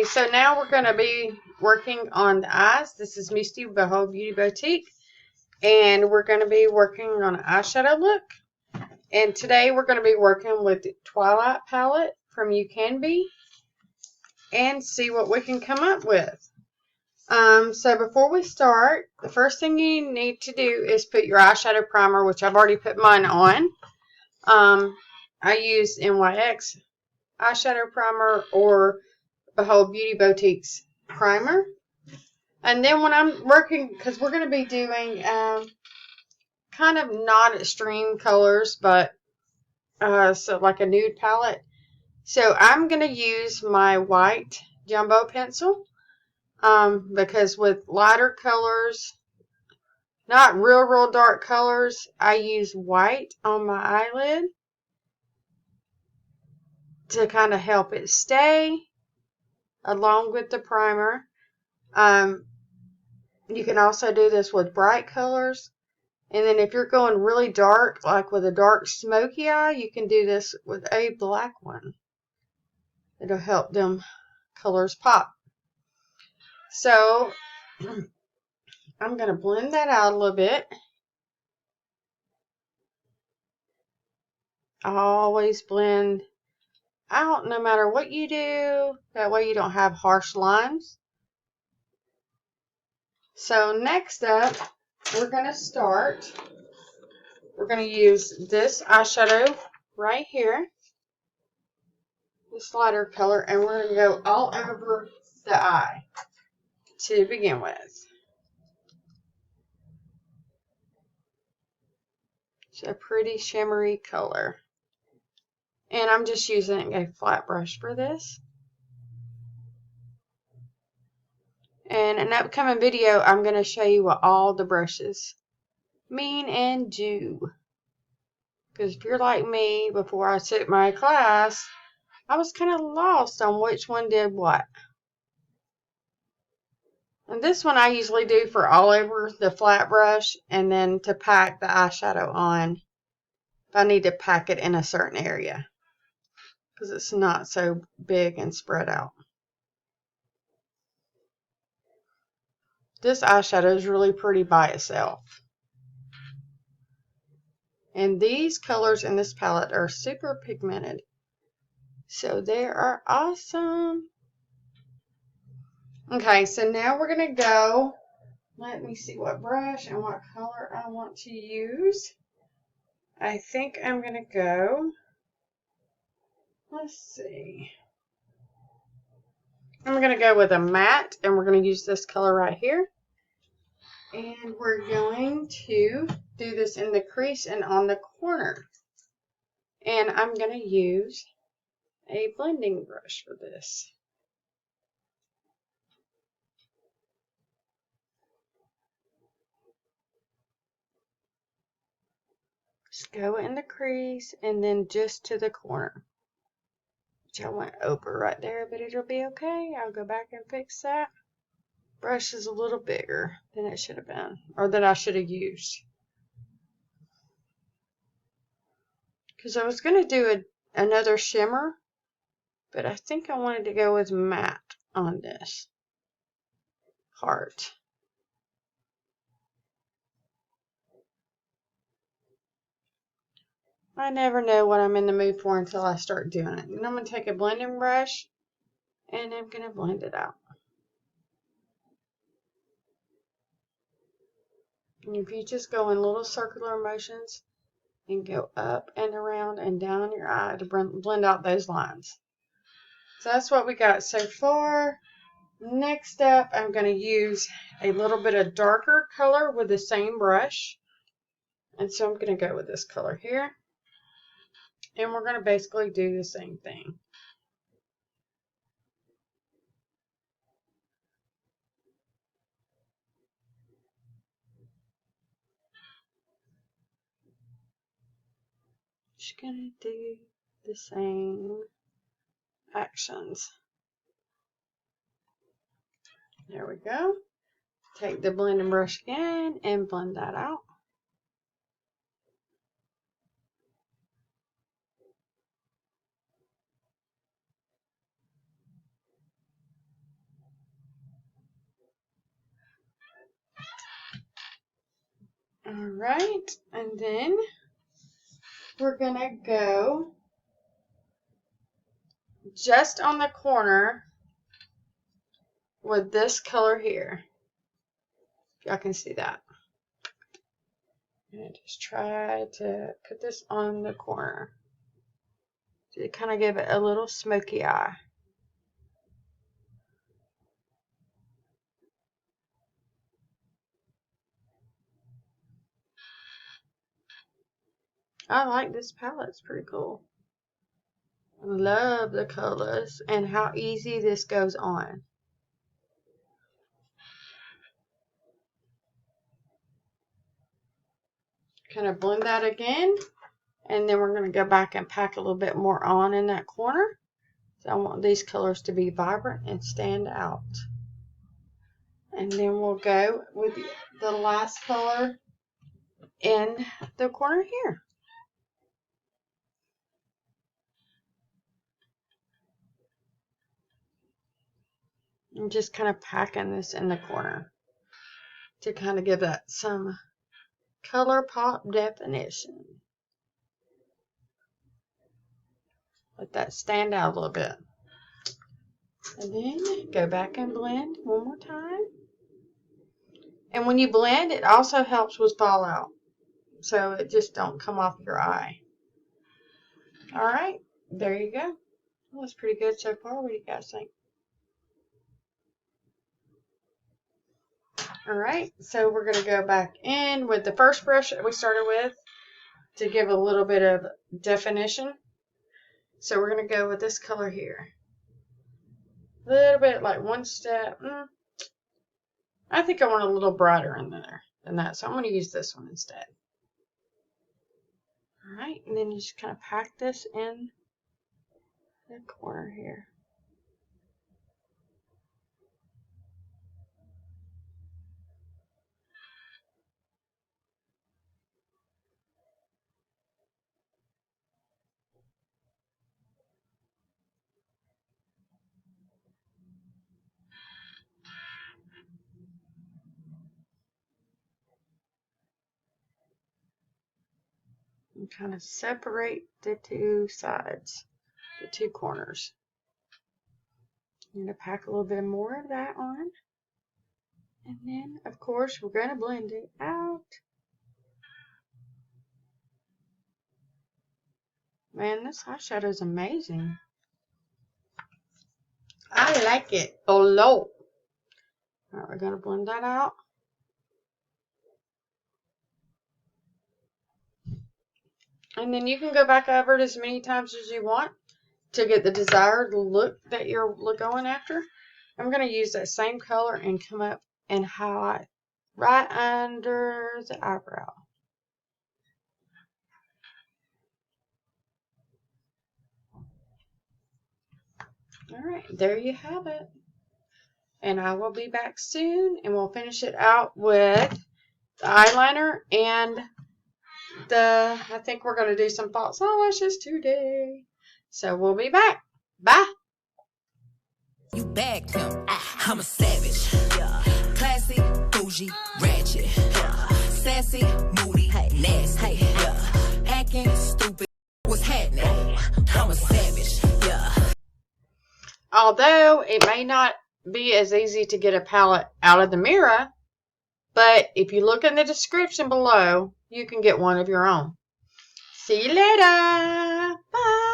Okay, so now we're going to be working on the eyes. This is Misty Behold Beauty Boutique, and we're going to be working on an eyeshadow look. And today we're going to be working with the Twilight palette from UCANBE and see what we can come up with. So before we start, the first thing you need to do is put your eyeshadow primer, which I've already put mine on. I use NYX eyeshadow primer or Behold Beauty Boutique's primer. And then when I'm working, because we're going to be doing kind of not extreme colors, but so like a nude palette. So I'm going to use my white jumbo pencil because with lighter colors, not real dark colors, I use white on my eyelid to kind of help it stay along with the primer. You can also do this with bright colors. And then if you're going really dark, like with a dark smoky eye, you can do this with a black one. It'll help them colors pop. So I'm going to blend that out a little bit. I always blend out no matter what you do. That way you don't have harsh lines. So next up, we're going to start. We're going to use this eyeshadow right here. This lighter color, and we're going to go all over the eye to begin with. It's a pretty shimmery color. And I'm just using a flat brush for this. And in an upcoming video, I'm going to show you what all the brushes mean and do. Because if you're like me, before I took my class, I was kind of lost on which one did what. And this one I usually do for all over the flat brush and then to pack the eyeshadow on if I need to pack it in a certain area. Because it's not so big and spread out. This eyeshadow is really pretty by itself. And these colors in this palette are super pigmented. So they are awesome. Okay, so now we're going to go. Let me see what brush and what color I want to use. I think I'm going to go. Let's see. I'm going to go with a matte, and we're going to use this color right here. And we're going to do this in the crease and on the corner. And I'm going to use a blending brush for this. Just go in the crease and then just to the corner. Which I went over right there, but it'll be okay. I'll go back and fix that. Brush is a little bigger than it should have been, or that I should have used. Because I was going to do another shimmer, but I think I wanted to go with matte on this part. I never know what I'm in the mood for until I start doing it. And I'm going to take a blending brush and I'm going to blend it out. And if you just go in little circular motions and go up and around and down your eye to blend out those lines. So that's what we got so far. Next up, I'm going to use a little bit of darker color with the same brush. And so I'm going to go with this color here. And we're going to basically do the same thing. Just going to do the same actions. There we go. Take the blending brush again and blend that out. Alright, and then we're going to go just on the corner with this color here. Y'all can see that. And just try to put this on the corner to kind of give it a little smoky eye. I like this palette. It's pretty cool. I love the colors and how easy this goes on. Kind of blend that again, and then we're going to go back and pack a little bit more on in that corner. So I want these colors to be vibrant and stand out. And then we'll go with the last color in the corner here. I'm just kind of packing this in the corner to kind of give that some color pop definition. Let that stand out a little bit. And then go back and blend one more time. And when you blend, it also helps with fallout, so it just don't come off your eye. Alright, there you go. Well, that's pretty good so far. What do you guys think? Alright, so we're going to go back in with the first brush that we started with to give a little bit of definition. So we're going to go with this color here. A little bit like one step. I think I want a little brighter in there than that, so I'm going to use this one instead. Alright, and then you just kind of pack this in the corner here. And kind of separate the two sides, the two corners. I'm going to pack a little bit more of that on. And then, of course, we're going to blend it out. Man, this eyeshadow is amazing. I like it a lot. Alright, we're going to blend that out. And then you can go back over it as many times as you want to get the desired look that you're going after. I'm going to use that same color and come up and highlight right under the eyebrow. Alright, there you have it. And I will be back soon and we'll finish it out with the eyeliner and I think we're going to do some false eyelashes today. So we'll be back. Bye. You bagged him. I'm a savage. Classy, bougie, ratchet. Sassy, moody, nasty. Acting stupid. What's happening? I'm a savage. Although it may not be as easy to get a palette out of the mirror, but if you look in the description below, you can get one of your own. See you later. Bye.